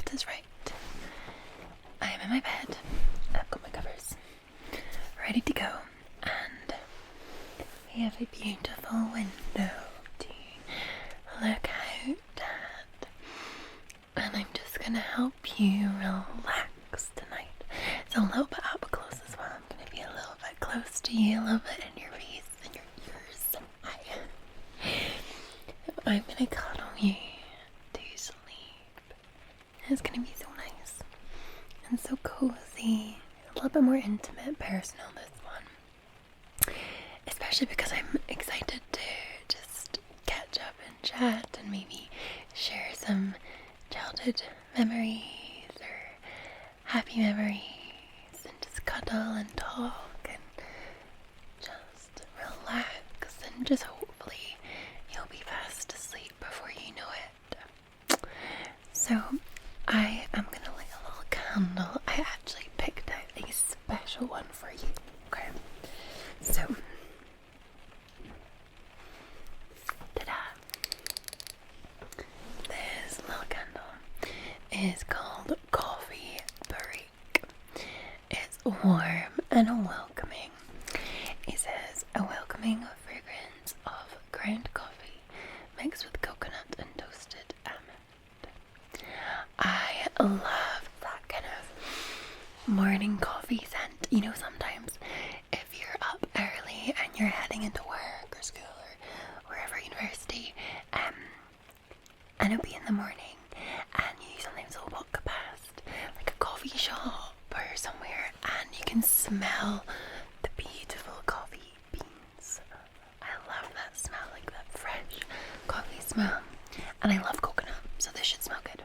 that is right. I am in my bed. I've got my covers ready to go, and we have a beautiful window to look out at. And I'm just gonna help you relax tonight. It's a little bit up close as well. I'm gonna be a little bit close to you, a little bit in your face and your ears. I'm gonna cuddle you to sleep. It's gonna be so nice and so cozy, a little bit more intimate, personal this one. Especially because I'm excited to just catch up and chat and maybe share some childhood memories or happy memories and just cuddle and talk and just relax and just hopefully you'll be fast asleep before you know it. So I am gonna light a little candle. I actually picked out a special one for you. Okay, so ta-da! This little candle is called Coffee Break. It's warm and welcoming. It says a welcoming fragrance of ground coffee mixed with coconut and toasted almond. I love that kind of morning coffee scent. You know, sometimes if you're up early and you're heading into work or school or wherever, university, and it'll be in the morning, and you sometimes will walk past like a coffee shop or somewhere, and you can smell the beautiful coffee beans. I love that smell, like that fresh coffee smell, and I love coconut, so this should smell good.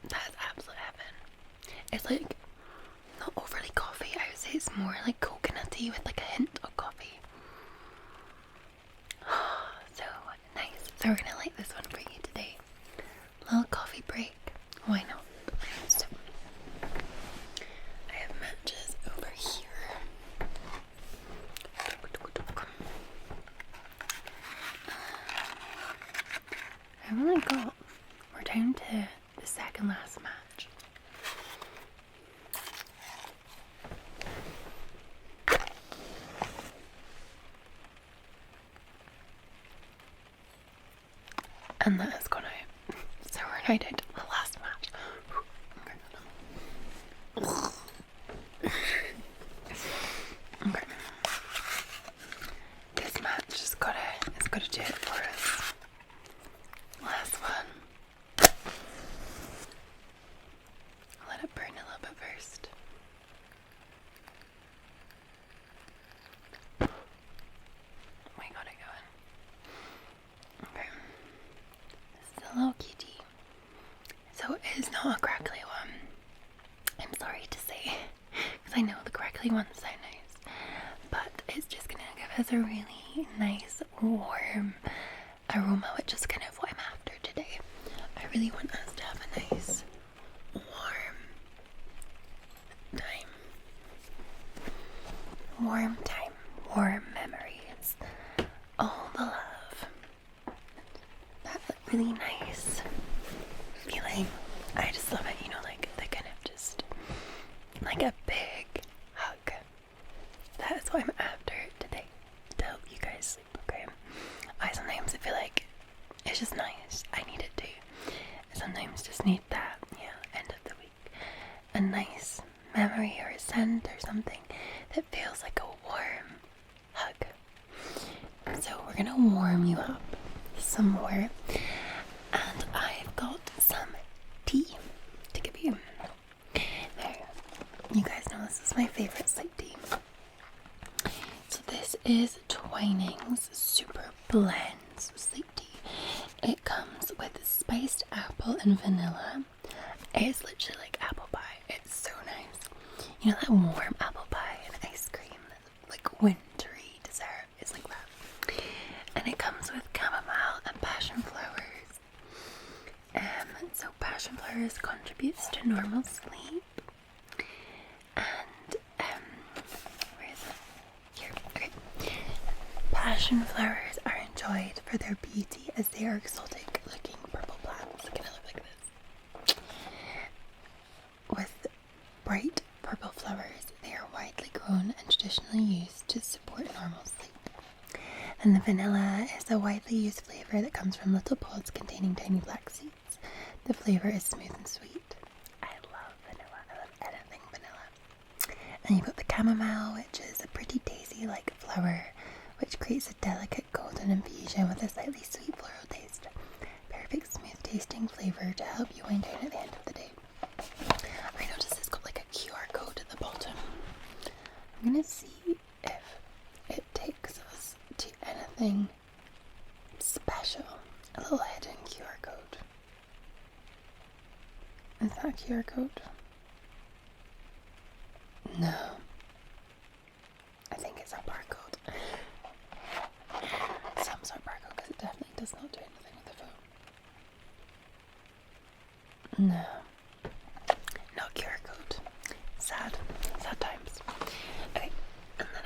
That is absolute heaven. It's like not overly coffee. I would say it's more like coconutty with like a hint of coffee. So nice. So we're gonna light this one for you today. Little coffee break. Why not? So I have matches over here. I've only got. We're down to the second last match. And that has gone out. So we're now down to the last match. Okay. This match has gotta do it for us. Last one. I'll let it burn a little bit first. We got it going. Okay. This is a little cutie. So it is not a crackly one. I'm sorry to say, because I know the crackly ones sound nice, but it's just gonna give us a really nice warm aroma, which is kind of what I'm after today. I really want us to have a nice warm time, warm memories, all the love, that really nice feeling. I just love it, you know, like the kind of just like a big hug. That is what I'm after today, to help you guys sleep, okay? I sometimes feel like it's just nice. I need it too. I sometimes just need that, end of the week. A nice memory or a scent or something that feels like a warm hug. So we're gonna warm you up some more. And I've got some tea to give you. Now, you guys know this is my favourite sleep tea. So this is Twinings Super Blends Sleep Tea. It comes with spiced apple and vanilla. It's literally like apple pie. It's so nice. You know that warm apple pie and ice cream, that like wintry dessert is like that. And it comes with chamomile and passion flowers. So passion flowers contributes to normal sleep. And where is it? Here. Okay. Passion flowers are enjoyed for their beauty as they are exotic looking purple plants. They kind of look like this. Vanilla is a widely used flavor that comes from little pods containing tiny black seeds. The flavor is smooth and sweet. I love vanilla. I love anything vanilla. And you've got the chamomile, which is a pretty daisy-like flower, which creates a delicate golden infusion with a slightly sweet floral taste. Perfect smooth tasting flavor to help you wind down at the end of the day. I noticed it's got like a QR code at the bottom. I'm gonna see if it takes us to anything special. A little hidden QR code. Is that a QR code? No. I think it's a barcode. Some sort of barcode, because it definitely does not do anything with the phone. No. No QR code. Sad. Sad times. Okay, and then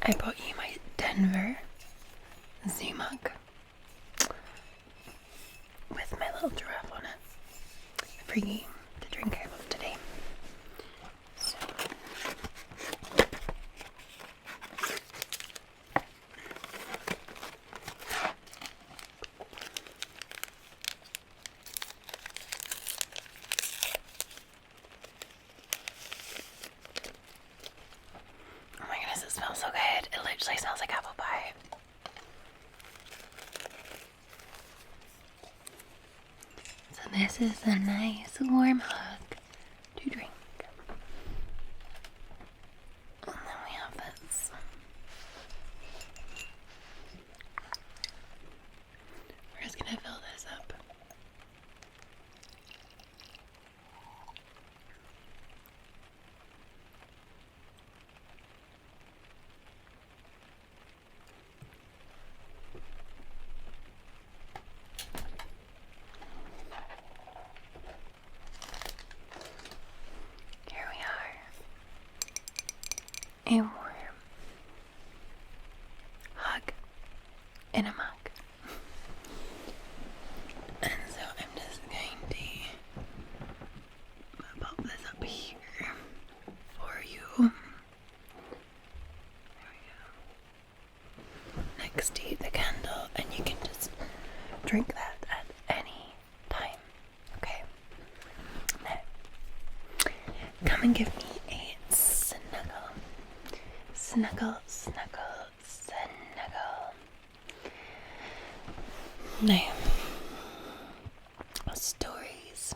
I bought you my Denver zoo mug with my little giraffe on it for you to drink out of today. So oh my goodness, it smells so good. It literally smells like apple pie. So this is a nice warm hug to drink. And then we have this. We're just gonna fill this up. Here we are. A warm hug in a mug. And so I'm just going to pop this up here for you. There we go. Next to the candle, and you can just drink that at any time. Okay. Now, come and give me a snuggle. Snuggle, snuggle, snuggle. Now, stories.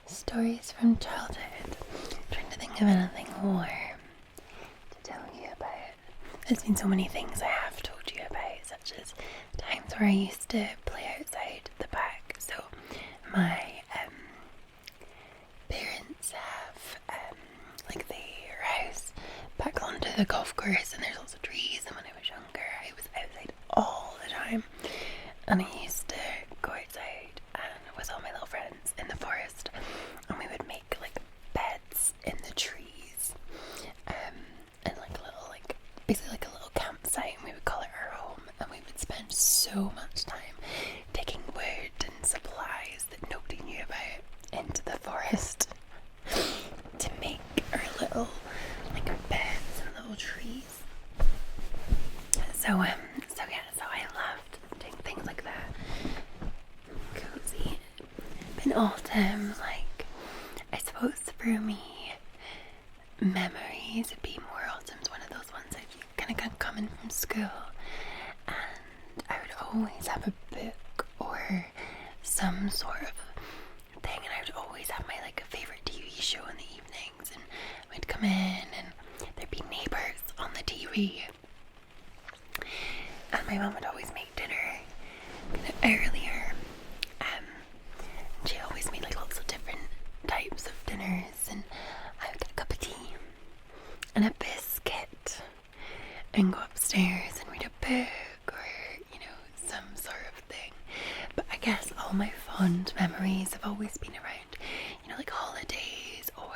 Stories from childhood. Trying to think of anything warm to tell you about. There's been so many things I have told you about, such as times where I used to play outside the back. So my parents have like their house back onto the golf course, and there's lots of trees, and when I was younger I was outside all the time, and I used to go outside and with all my little friends in the forest, and we would make like beds in the trees, and like a little like basically like a little campsite, and we would call it our home, and we would spend so much time taking wood and supplies that nobody knew about into the forest to make our little like beds and little trees. So I loved doing things like that. Cozy. But autumn, like, I suppose for me, memories would be more autumn's one of those ones that you kind of coming from school, and I would always have a book or some sort of thing, and I would always have my like favorite TV show in the evenings, and we'd come in and there'd be Neighbours on the TV, and my mum would always make dinner kind of earlier. She always made like lots of different types of dinners, and I would get a cup of tea and a biscuit and go upstairs and read a book or, you know, some sort of thing. But I guess all my fond memories have always been around, you know, like holidays or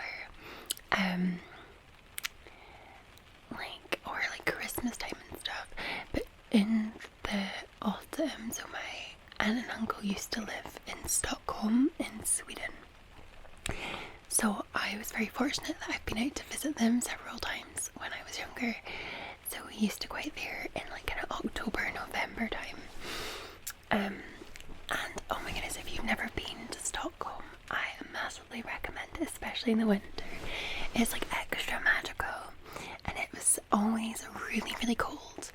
like Christmas time and stuff. But in the autumn, so my aunt and uncle used to live in Stockholm in Sweden. So I was very fortunate that I've been out to visit them several times when I was younger. So we we used to go out there in like kind of October, November time. And oh my goodness, if you've never been to Stockholm, I massively recommend it, especially in the winter. It's like extra magical, and it was always really, really cold,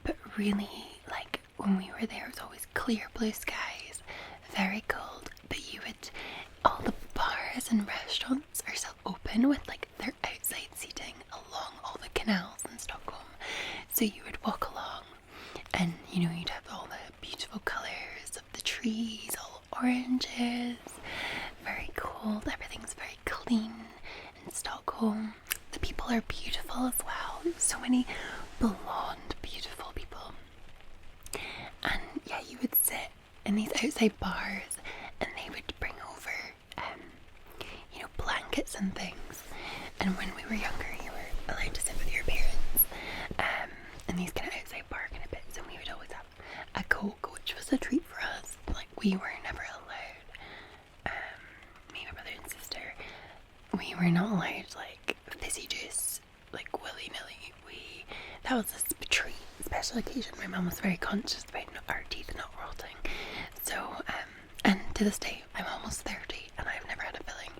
but really, like, when we were there, it was always clear blue skies, very cold, but you would, all the bars and restaurants are still open with like their outside seating along all the canals in Stockholm. So you would walk along, and you know, you'd have all the beautiful colours of the trees, all oranges, very cold, everything's very clean in Stockholm. The people are beautiful as well, so many blonde, beautiful people. And yeah, you would sit in these outside bars, and they would bring over, you know, blankets and things. And when we were younger, you were allowed to sit with your parents in these kind of outside bar kind of bits, and we would always have a Coke, which was a treat for us. Like, we were never allowed, me, my brother and sister, we were not allowed like fizzy juice, like willy-nilly. That was a treat, special occasion. My mum was very conscious about our teeth not rotting. So, and to this day, I'm almost 30 and I've never had a filling.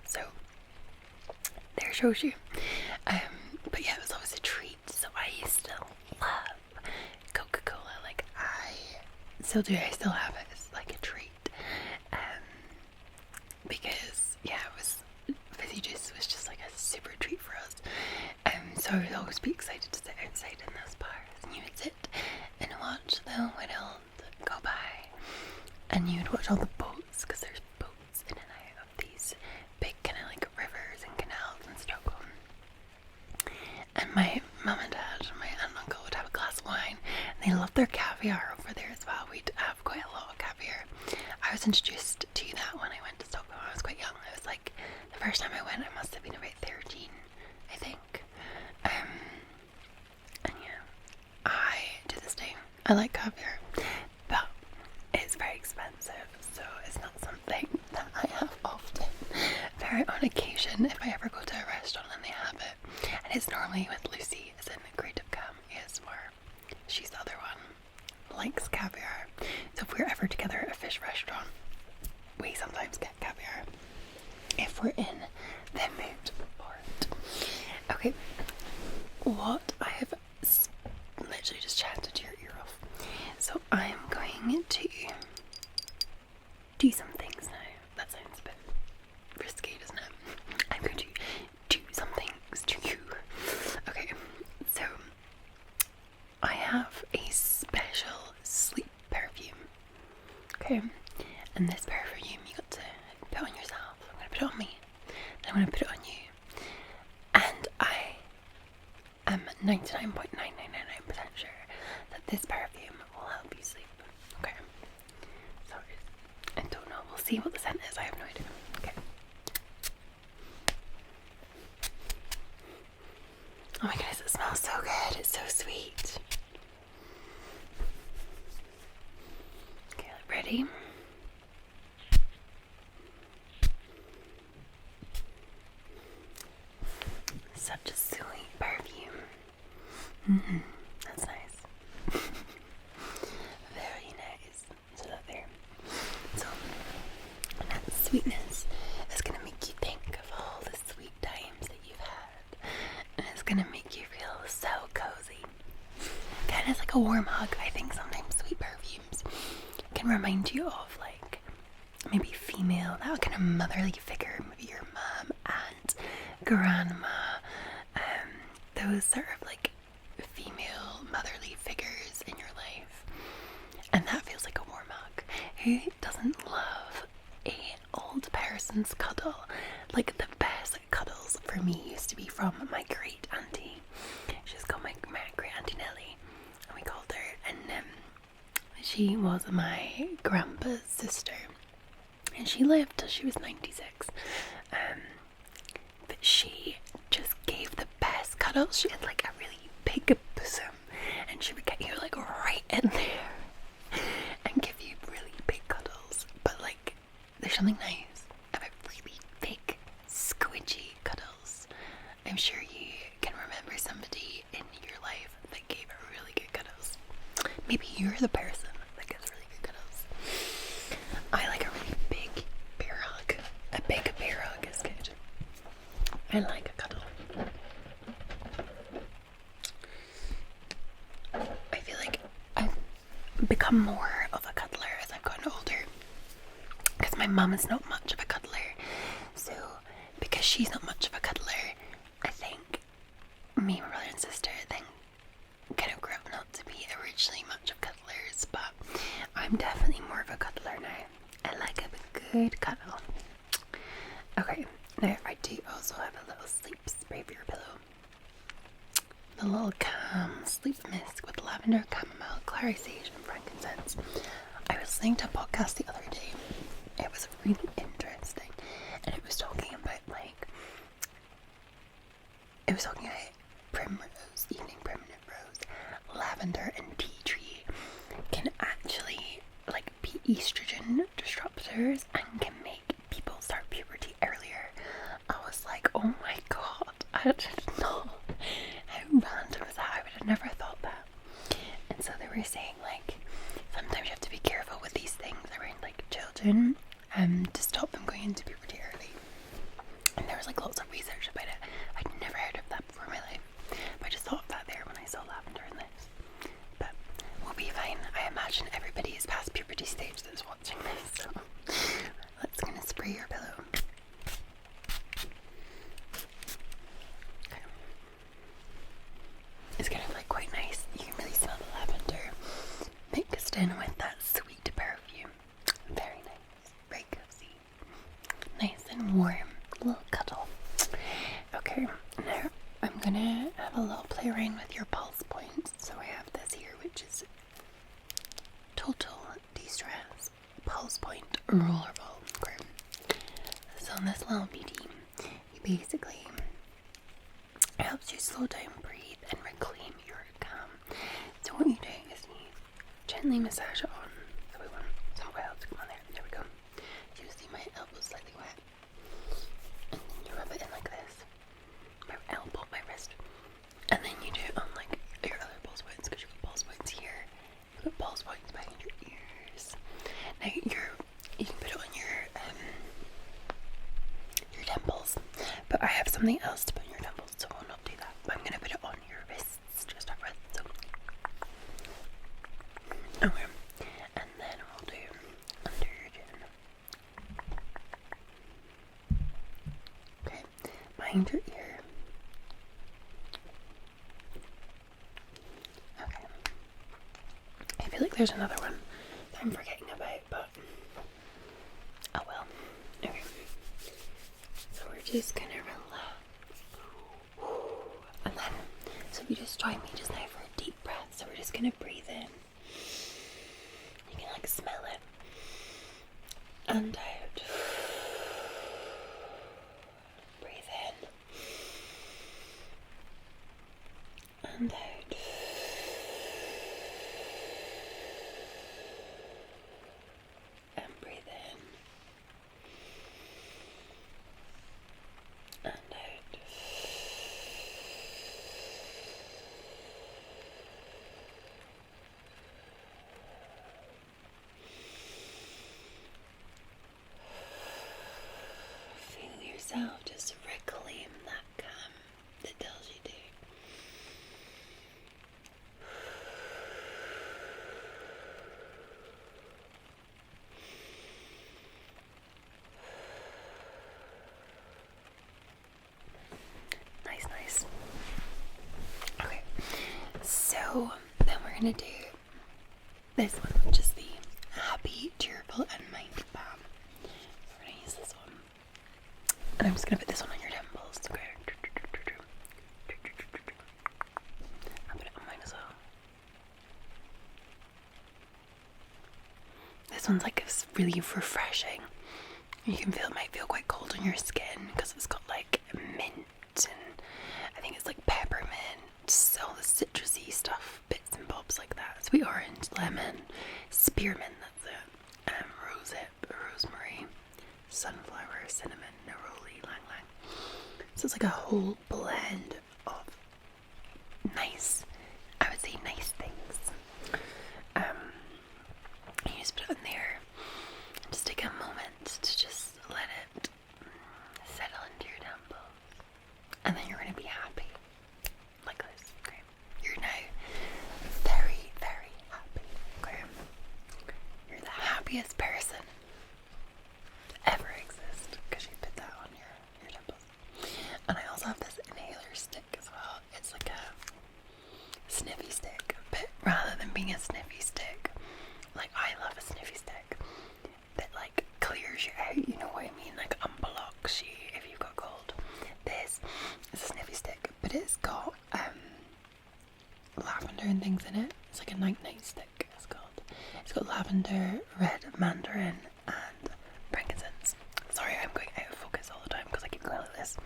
So, there shows you. But yeah, it was always a treat. So I used to love Coca-Cola. Like, I still do. I still have it. It's like a treat. Because, yeah, it was, fizzy juice was just like a super treat for us. So I would always be excited to sit outside in those bars, and you would sit and watch the world go by, and you would watch all the boats, because there's boats in and out of these big kind of like rivers and canals in Stockholm. And my mum and dad and my aunt and uncle would have a glass of wine, and they loved their caviar over there as well. We'd have quite a lot of caviar. I was introduced to that when I went to Stockholm. I was quite young. I was like, the first time I went, I must have been about 13, I think. And yeah, to this day, I like caviar, but it's very expensive, so it's not something that I have often. Very on occasion, if I ever go to a restaurant and they have it, and it's normally with Lucy, as in Creative Cam ASMR. She's the other one, likes caviar. So if we're ever together at a fish restaurant, we sometimes get caviar if we're in the mood for it. Okay, what I have literally just chatted your ear off. So I'm going to do some things now. That sounds a bit risky, doesn't it? I'm going to do some things to you. Okay, so I have a special sleep perfume. Okay, and this perfume you got to put on yourself. I'm going to put it on me, then I'm going to put it on you. And I am 99.9999% sure that this perfume will help you sleep. Okay, so I don't know. We'll see what the scent is. I have no idea. Okay. Oh my goodness, it smells so good. It's so sweet. Okay, ready? Such a sweet perfume. That's nice. Very nice. So there. So that sweetness is going to make you think of all the sweet times that you've had, and it's going to make you feel so cozy. Kind of like a warm hug. I think sometimes sweet perfumes can remind you of like maybe female, that kind of motherly figure, maybe your mom, aunt, grandma, those sort of like female motherly figures in your life, and that feels like a warm hug. Who doesn't love a old person's cuddle? Like, the best cuddles for me used to be from my great auntie. She's called my great auntie Nellie, and we called her, and she was my grandpa's sister, and she lived till she was 96. But she just gave the best cuddles. She had like a really big bosom, and she would get you like right in there and give you really big cuddles. But like, there's something nice about really big, squidgy cuddles. I'm sure you can remember somebody in your life that you're the person that gets really good cuddles. I like a really big bear hug. A big bear hug is good. I like a cuddle. I feel like I've become more of a cuddler as I've gotten older, because my mum is not much of a cuddler. So because she's not much of a cuddler, I think me, my brother and sister then kind of grew up not to be originally much of cuddlers, but I'm definitely more of a cuddler now. I like a good cuddle. Okay, now I do also have a little sleep spray for your pillow. The little calm sleep mist with lavender, chamomile, clary sage and frankincense. I was listening to a podcast the other day. It was really interesting, and it was talking about primrose, evening primrose, lavender and tea tree can actually be estrogen disruptors and can make people start puberty earlier. I was like, oh my god, I did not. How random is that? I would have never thought that. And so they were saying sometimes you have to be careful with these things around children to stop them going into puberty early. And there was lots of research about it. I'd never heard of that before in my life, but I just thought of that there when I saw lavender in this. But we'll be fine. I imagine everybody is past puberty stage that's watching this, so let's gonna spray your pillow. Okay. It's kind of quite nice. You can really smell the lavender mixed in with that sweet perfume. Very nice. Very cozy. Nice and warm. A little cuddle. Okay, now I'm gonna have a little play around with your pulse points. So I have this here, which is Total De-Stress Pulse Point Rollerball. Okay. So in this little BD, you basically helps you slow down, breathe, and reclaim your calm. So what you do is you gently massage it on. So we want some oil to come on there. There we go. So you see my elbow slightly wet. And then you rub it in like this. My elbow, my wrist. And then you do it on your other pulse points, because you've got pulse points here. You've got pulse points behind your ears. Now you can put it on your temples. But I have something else to put on your temples, so I will not do that. But I'm gonna put it on your wrists, just our wrists. So. Okay. And then we'll do under your chin. Okay. Behind your ear. Okay. I feel like there's another one that I'm forgetting about, but oh well. Okay. So we're just gonna relax. And then, so you just join me just now for a deep breath. So we're just gonna breathe in. You can smell it. And out. Breathe in. And out. And breathe in. And out. Feel yourself just reclaim that calm that tells you to. Nice. Okay, so then we're gonna do this one, which is the Happy, Cheerful and Mind Balm. We're gonna use this one. And I'm just gonna put this one on your temples. Okay. I'll put it on mine as well. This one's it's really refreshing. You can feel it might feel quite cold on your skin because it's got mint and I think it's peppermint, all the citrusy stuff, bits and bobs like that. Sweet orange, lemon, spearmint, that's it. Rosehip, rosemary, sunflower, cinnamon, neroli, lang lang. So it's a whole blend of nice, I would say nice things. happiest person to ever exist, because you put that on your temples. And I also have this inhaler stick as well. It's like a sniffy stick, but rather than being a sniffy stick, like I love a sniffy stick that like clears you out, you know what I mean, like unblocks you if you've got cold. This is a sniffy stick, but it's got lavender and things in it. It's like a night stick, it's called. It's got lavender, red mandarin and frankincense. Sorry, I'm going out of focus all the time because I keep going like this.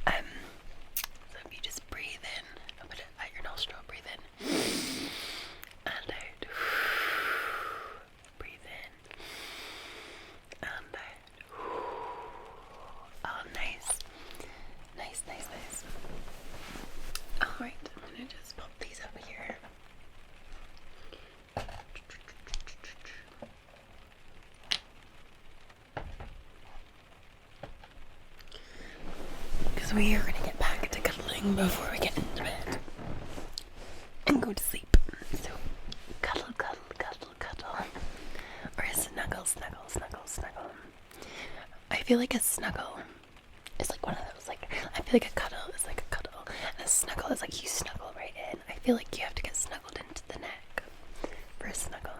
So if you just breathe in, I'll put it at your nostril, breathe in and out. Breathe in and out. Oh, nice. Nice. Alright, I'm gonna just pop these up here. Because we are going to get back to cuddling before we get into bed and go to sleep. So, cuddle. Or snuggle. I feel like a snuggle is like one of those, like, I feel like a cuddle is like a cuddle, and a snuggle is like you snuggle right in. I feel like you have to get snuggled into the neck for a snuggle.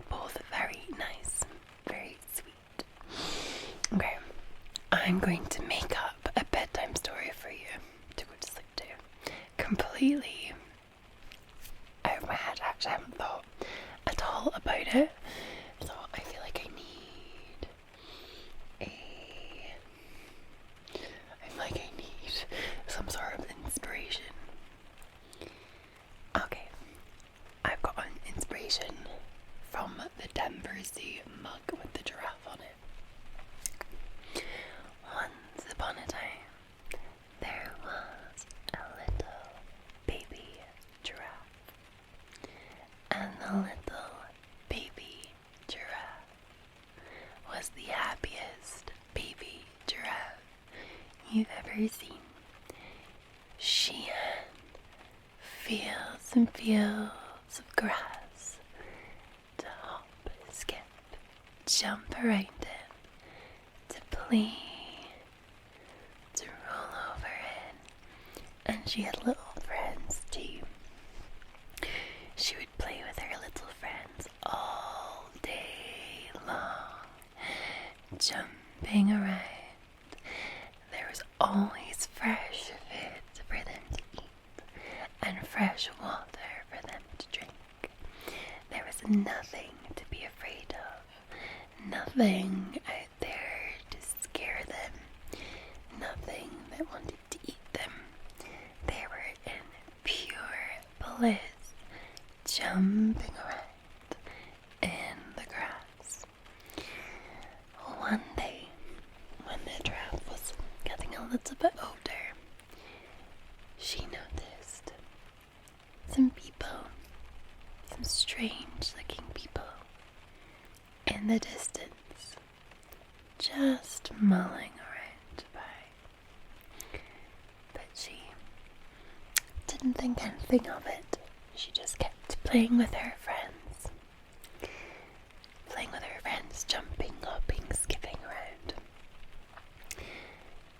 Both very nice, very sweet. Okay, I'm going to make up a bedtime story for you to go to sleep to. Completely out of my head. Actually, I haven't thought at all about it. So I feel like I need some sort of inspiration. Okay, I've got an inspiration from the Denver Zoo mug with the giraffe on it. Once upon a time, there was a little baby giraffe. And the little baby giraffe was the happiest baby giraffe you've ever seen. She had fields and fields of grass to hop, skip, jump around in, to play, to roll over in, and she had little friends too. She would play with her little friends all day long, jumping around. There was always fresh food for them to eat and fresh water for them to drink. There was nothing to be afraid of, nothing out there to scare them, nothing that wanted to eat them. They were in pure bliss, jumping around in the grass. One day, when the giraffe was getting a little bit older, she noticed some people, some strange looking people in the distance, just mulling around by. But she didn't think anything of it. She just kept playing with her friends. Jumping, hopping, skipping around.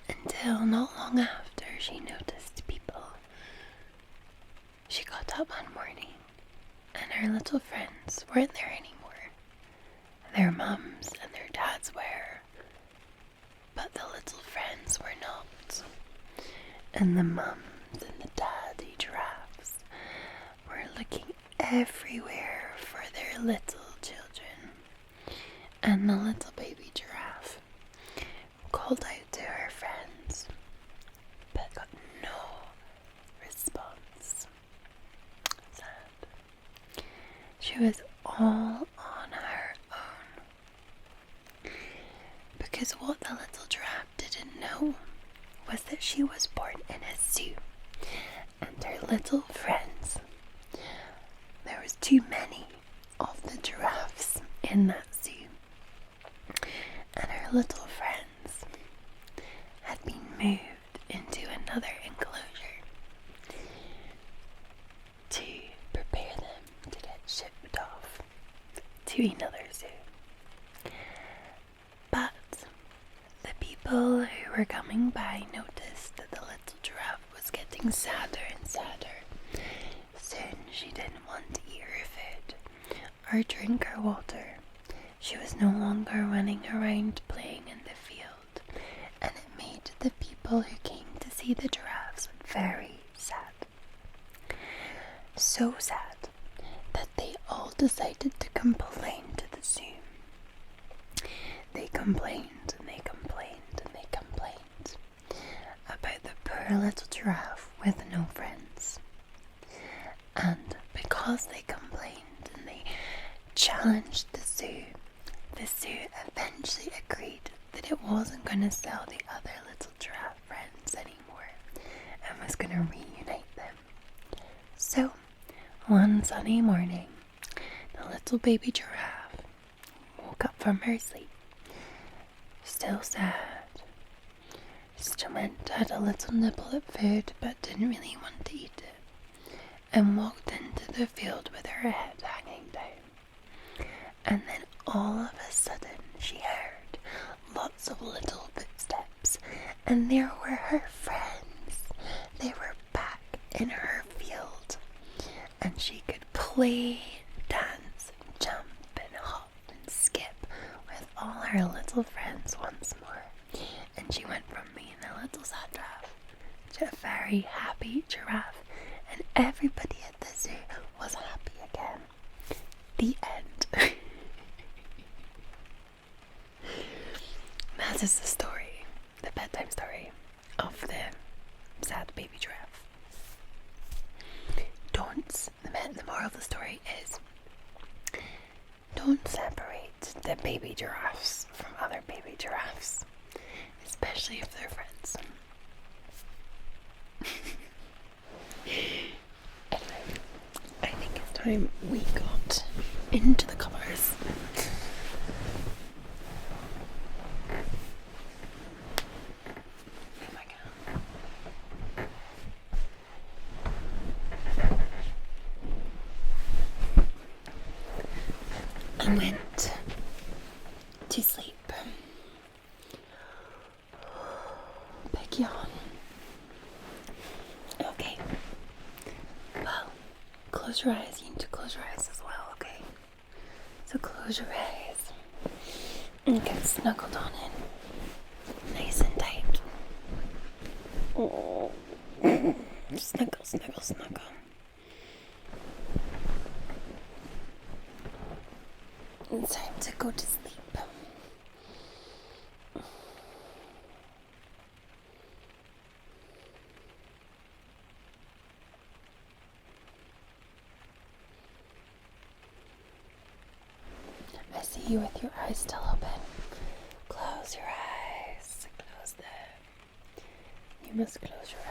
Until not long after she noticed people. She got up one morning and her little friends weren't there anymore. Their mums and their dads were, but the little friends were not. And the mums and the daddy giraffes were looking everywhere for their little children. And the little baby giraffe called out to her friends, but got no response. Sad. She was all on her own. Because what the little giraffe didn't know was that she was born in a zoo, and her little friends, there was too many of the giraffes in that zoo. And her little friends had been moved into another enclosure to prepare them to get shipped off to another zoo. people who were coming by noticed that the little giraffe was getting sadder and sadder. Soon she didn't want to eat her food or drink her water. She was no longer running around playing in the field, and it made the people who came to see the giraffes very sad. So sad that they all decided to complain to the zoo. They complained and they complained and they complained about the poor little giraffe with no friends. And because they complained and they challenged the zoo eventually agreed that it wasn't going to sell the other little giraffe friends anymore and was going to reunite them. So, one sunny morning, the little baby giraffe woke up from her sleep, still sad. Still had a little nibble at food but didn't really want to eat it, and walked into the field with her head hanging down. And then all of a sudden she heard lots of little footsteps, and there were her friends. They were back in her field, and she could play, dance, and jump, and hop, and skip with all her little friends once more. And she went from being a little sad giraffe to a very happy giraffe, and everybody at the zoo was happy again. The end. That is the story, the bedtime story of the sad baby giraffe. The moral of the story is, don't separate the baby giraffes from other baby giraffes, especially if they're friends. Anyway, I think it's time we got into the colours. I went to sleep. Big yawn. Okay. Well, close your eyes. You need to close your eyes as well, okay? So close your eyes and get snuggled on in. Nice and tight. Oh. Snuggle, snuggle, snuggle. It's time to go to sleep. I see you with your eyes still open. Close your eyes. Close them. You must close your